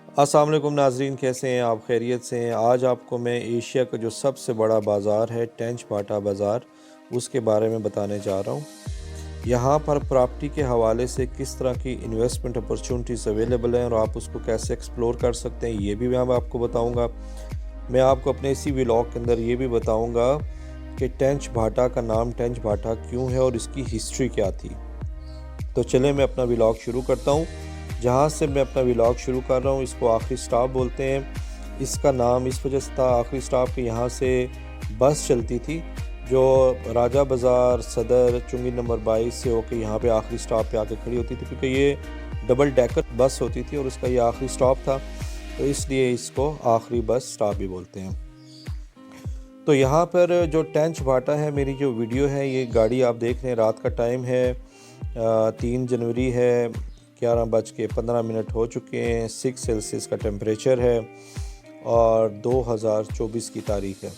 अस्सलाम वालेकुम नाज़रीन, कैसे हैं आप? खैरियत से हैं? आज आपको मैं एशिया का जो सबसे बड़ा बाज़ार है टेंच बाटा बाज़ार, उसके बारे में बताने जा रहा हूँ। यहाँ पर प्रॉपर्टी के हवाले से किस तरह की इन्वेस्टमेंट अपॉर्चुनिटीज़ अवेलेबल हैं और आप उसको कैसे एक्सप्लोर कर सकते हैं, ये भी मैं आपको बताऊँगा। मैं आपको अपने इसी व्लॉग के अंदर ये भी बताऊँगा कि टेंच बाटा का नाम टेंच बाटा क्यों है और इसकी हिस्ट्री क्या थी। तो चलें मैं अपना व्लॉग शुरू करता हूँ। जहाँ से मैं अपना व्लॉग शुरू कर रहा हूँ इसको आखिरी स्टॉप बोलते हैं। इसका नाम इस वजह से था आखिरी स्टॉप कि यहाँ से बस चलती थी जो राजा बाज़ार सदर चुंगी नंबर 22 से होकर यहाँ पे आखिरी स्टॉप पे आके खड़ी होती थी, क्योंकि ये डबल डेकर बस होती थी और इसका ये आखिरी स्टॉप था, तो इसलिए इसको आखिरी बस स्टॉप भी बोलते हैं। तो यहाँ पर जो टेंच बाटा है, मेरी जो वीडियो है, ये गाड़ी आप देख रहे हैं, रात का टाइम है, 3 जनवरी है, 11:15 हो चुके हैं, 6 सेल्सियस का टेम्परेचर है और 2024 की तारीख है।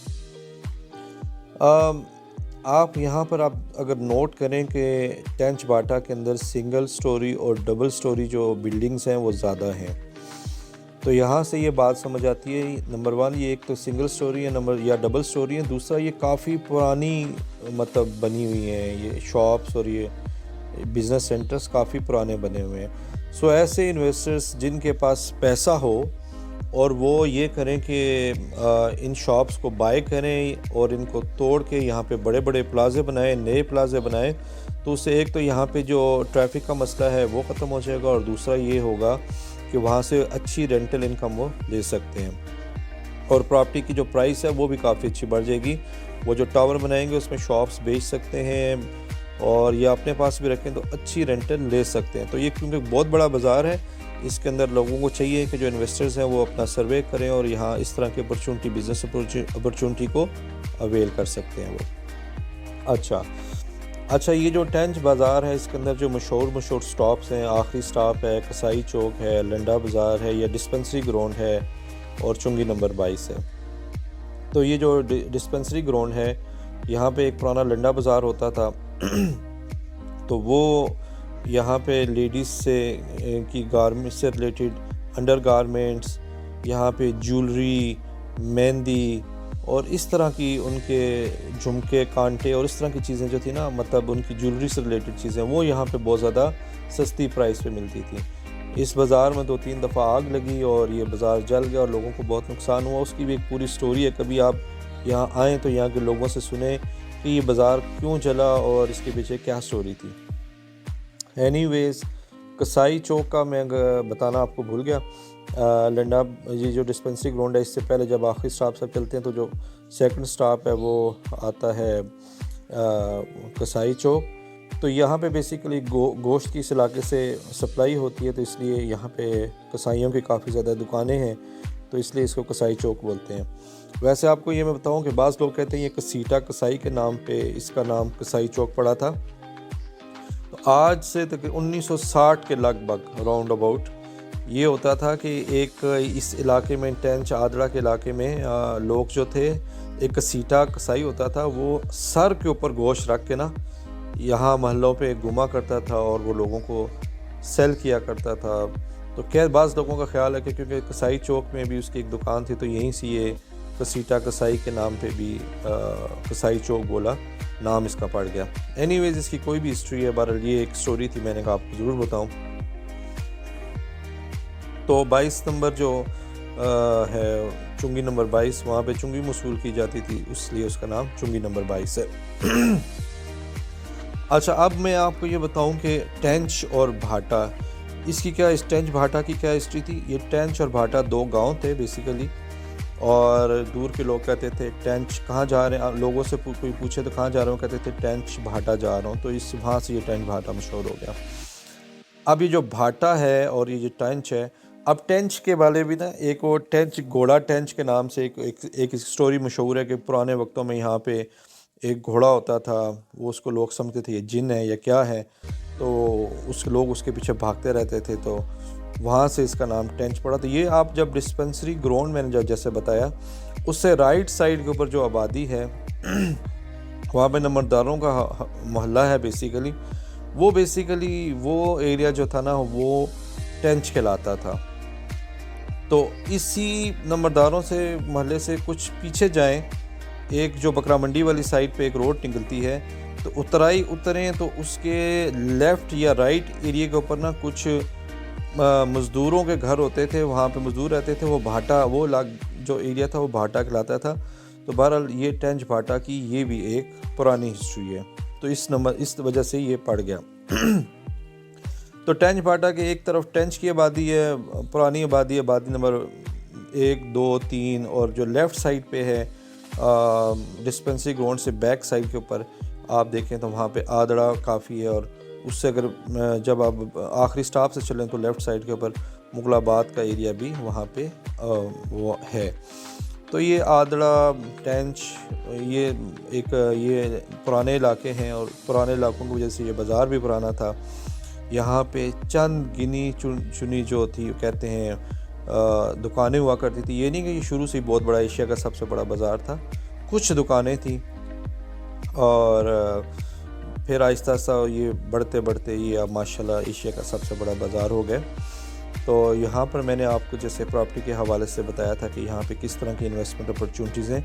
आप यहाँ पर आप अगर नोट करें कि टेंच बाटा के अंदर सिंगल स्टोरी और डबल स्टोरी जो बिल्डिंग्स हैं वो ज़्यादा हैं। तो यहाँ से ये बात समझ आती है, नंबर 1 ये एक तो सिंगल स्टोरी है, नंबर या डबल स्टोरी है, दूसरा ये काफ़ी पुरानी मतलब बनी हुई हैं, ये शॉप्स और ये बिज़नेस सेंटर्स काफ़ी पुराने बने हुए हैं। सो ऐसे इन्वेस्टर्स जिनके पास पैसा हो और वो ये करें कि इन शॉप्स को बाय करें और इनको तोड़ के यहाँ पे बड़े बड़े प्लाजे बनाएं, नए प्लाजे बनाएं, तो उससे एक तो यहाँ पे जो ट्रैफिक का मसला है वो ख़त्म हो जाएगा और दूसरा ये होगा कि वहाँ से अच्छी रेंटल इनकम वो ले सकते हैं और प्रॉपर्टी की जो प्राइस है वो भी काफ़ी अच्छी बढ़ जाएगी। वो जो टावर बनाएंगे उसमें शॉप्स बेच सकते हैं और ये अपने पास भी रखें तो अच्छी रेंटल ले सकते हैं। तो ये क्योंकि बहुत बड़ा बाज़ार है, इसके अंदर लोगों को चाहिए कि जो इन्वेस्टर्स हैं वो अपना सर्वे करें और यहाँ इस तरह की अपॉर्चुनिटी, बिज़नेस अपॉर्चुनिटी को अवेल कर सकते हैं वो। अच्छा, ये जो टेंच बाज़ार है इसके अंदर जो मशहूर स्टॉप्स हैं, आखिरी स्टॉप है कसाई चौक है, लंडा बाज़ार है, या डिस्पेंसरी ग्राउंड है और चुंगी नंबर 22 है। तो ये जो डिस्पेंसरी ग्राउंड है, यहाँ पे एक पुराना लंडा बाज़ार होता था तो वो यहाँ पे लेडीज़ से की गारमेंट से रिलेटेड अंडर गारमेंट्स, यहाँ पे ज्वेलरी, मेहंदी और इस तरह की उनके झुमके, कांटे और इस तरह की चीज़ें जो थी ना, मतलब उनकी ज्वेलरी से रिलेटेड चीज़ें, वो यहाँ पे बहुत ज़्यादा सस्ती प्राइस पे मिलती थी। इस बाज़ार में 2-3 दफ़ा आग लगी और ये बाज़ार जल गया और लोगों को बहुत नुकसान हुआ। उसकी भी एक पूरी स्टोरी है, कभी आप यहाँ आएँ तो यहाँ के लोगों से सुने कि ये बाज़ार क्यों जला और इसके पीछे क्या स्टोरी थी। एनीवेज़, कसाई चौक का मैं बताना आपको भूल गया। लंडा, ये जो डिस्पेंसरी ग्राउंड है, इससे पहले जब आखिरी स्टॉप सब चलते हैं तो जो सेकंड स्टॉप है वो आता है कसाई चौक। तो यहाँ पे बेसिकली गोश्त की इस इलाके से सप्लाई होती है, तो इसलिए यहाँ पे कसाईयों की काफ़ी ज़्यादा दुकानें हैं, तो इसलिए इसको कसाई चौक बोलते हैं। वैसे आपको ये मैं बताऊँ कि बाज़ लोग कहते हैं ये कसीटा कसाई के नाम पे इसका नाम कसाई चौक पड़ा था। तो आज से तक 1960 के लगभग राउंड अबाउट ये होता था कि एक इस इलाके में, टेंच आदड़ा के इलाके में लोग जो थे, एक कसीटा कसाई होता था, वो सर के ऊपर गोश्त रख के ना यहाँ महलों पे घुमा करता था और वो लोगों को सेल किया करता था। तो खैर बाज़ लोगों का ख्याल है कि क्योंकि कसाई चौक में भी उसकी एक दुकान थी तो यहीं से ये कसीटा कसाई के नाम पे भी कसाई चौक बोला, नाम इसका पड़ गया। एनीवेज, इसकी कोई भी हिस्ट्री है, बहरहाल ये एक स्टोरी थी, मैंने कहा आपको ज़रूर बताऊं। तो 22 नंबर जो है चुंगी नंबर 22, वहाँ पे चुंगी वसूल की जाती थी, इसलिए उसका नाम चुंगी नंबर 22 है। अच्छा, अब मैं आपको ये बताऊं कि टेंच और भाटा, इसकी क्या, इस टेंच भाटा की क्या हिस्ट्री थी। ये टेंच और भाटा 2 गांव थे बेसिकली, और दूर के लोग कहते थे टेंच कहाँ जा रहे हैं, लोगों से कोई पूछे तो कहाँ जा रहे हो, कहते थे टेंच भाटा जा रहा हूँ, तो इस वहाँ से ये टेंच भाटा मशहूर हो गया। अब ये जो भाटा है और ये जो टेंच है, अब टेंच के वाले भी ना, एक वो टेंच घोड़ा टेंच के नाम से एक स्टोरी मशहूर है कि पुराने वक्तों में यहाँ पे एक घोड़ा होता था, वो उसको लोग समझते थे ये जिन है या क्या है, तो लोग उसके पीछे भागते रहते थे, तो वहाँ से इसका नाम टेंच पड़ा। तो ये आप जब डिस्पेंसरी ग्राउंड मैंने जैसे बताया, उससे राइट साइड के ऊपर जो आबादी है वहाँ पे नंबरदारों का मोहल्ला है बेसिकली, वो एरिया जो था ना वो टेंच कहलाता था। तो इसी नंबरदारों से मोहल्ले से कुछ पीछे जाएं, एक जो बकरा मंडी वाली साइड पे एक रोड निकलती है, तो उतरें तो उसके लेफ़्ट या राइट एरिया के ऊपर ना कुछ मज़दूरों के घर होते थे, वहाँ पे मज़दूर रहते थे। वो भाटा, वो जो एरिया था वो भाटा कहलाता था। तो बहरहाल ये टेंच भाटा की ये भी एक पुरानी हिस्ट्री है, तो इस वजह से ये पड़ गया। तो टेंच भाटा के एक तरफ टेंच की आबादी है, पुरानी आबादी नंबर 1, 2, 3, और जो लेफ़्ट साइड पे है डिस्पेंसरी ग्राउंड से बैक साइड के ऊपर आप देखें तो वहाँ पे आदड़ा काफ़ी है, और उससे अगर जब आप आखिरी स्टॉप से चलें तो लेफ़्ट साइड के ऊपर मुगलाबाद का एरिया भी वहाँ पे वो है। तो ये आदड़ा, टेंच, ये पुराने इलाके हैं, और पुराने इलाकों की वजह से ये बाज़ार भी पुराना था। यहाँ पे चंद गिनी चुनी जो थी, कहते हैं दुकानें हुआ करती थी। ये नहीं कि ये शुरू से ही बहुत बड़ा एशिया का सबसे बड़ा बाज़ार था, कुछ दुकानें थी, और फिर आहिस्ता आहिस्ता ये बढ़ते ये अब माशाल्लाह एशिया का सबसे बड़ा बाज़ार हो गया। तो यहाँ पर मैंने आपको जैसे प्रॉपर्टी के हवाले से बताया था कि यहाँ पे किस तरह की इन्वेस्टमेंट अपॉर्चुनिटीज़ हैं।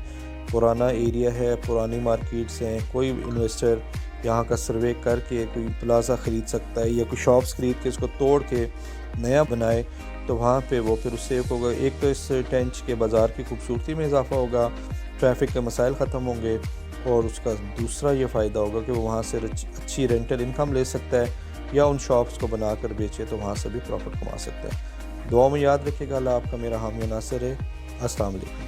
पुराना एरिया है, पुरानी मार्केट्स हैं, कोई इन्वेस्टर यहाँ का सर्वे करके कोई प्लाजा ख़रीद सकता है, या कोई शॉप्स ख़रीद के इसको तोड़ के नया बनाए, तो वहाँ पे वो फिर उससे एक होगा, एक तो इस टेंच के बाज़ार की खूबसूरती में इजाफा होगा, ट्रैफिक के मसाइल ख़त्म होंगे, और उसका दूसरा ये फ़ायदा होगा कि वो वहाँ से अच्छी रेंटल इनकम ले सकता है, या उन शॉप्स को बना कर बेचे तो वहाँ से भी प्रॉफिट कमा सकता है। दुआ में याद रखिएगा। अल्लाह आपका मेरा हामी नासिर है। अस्सलाम वालेकुम।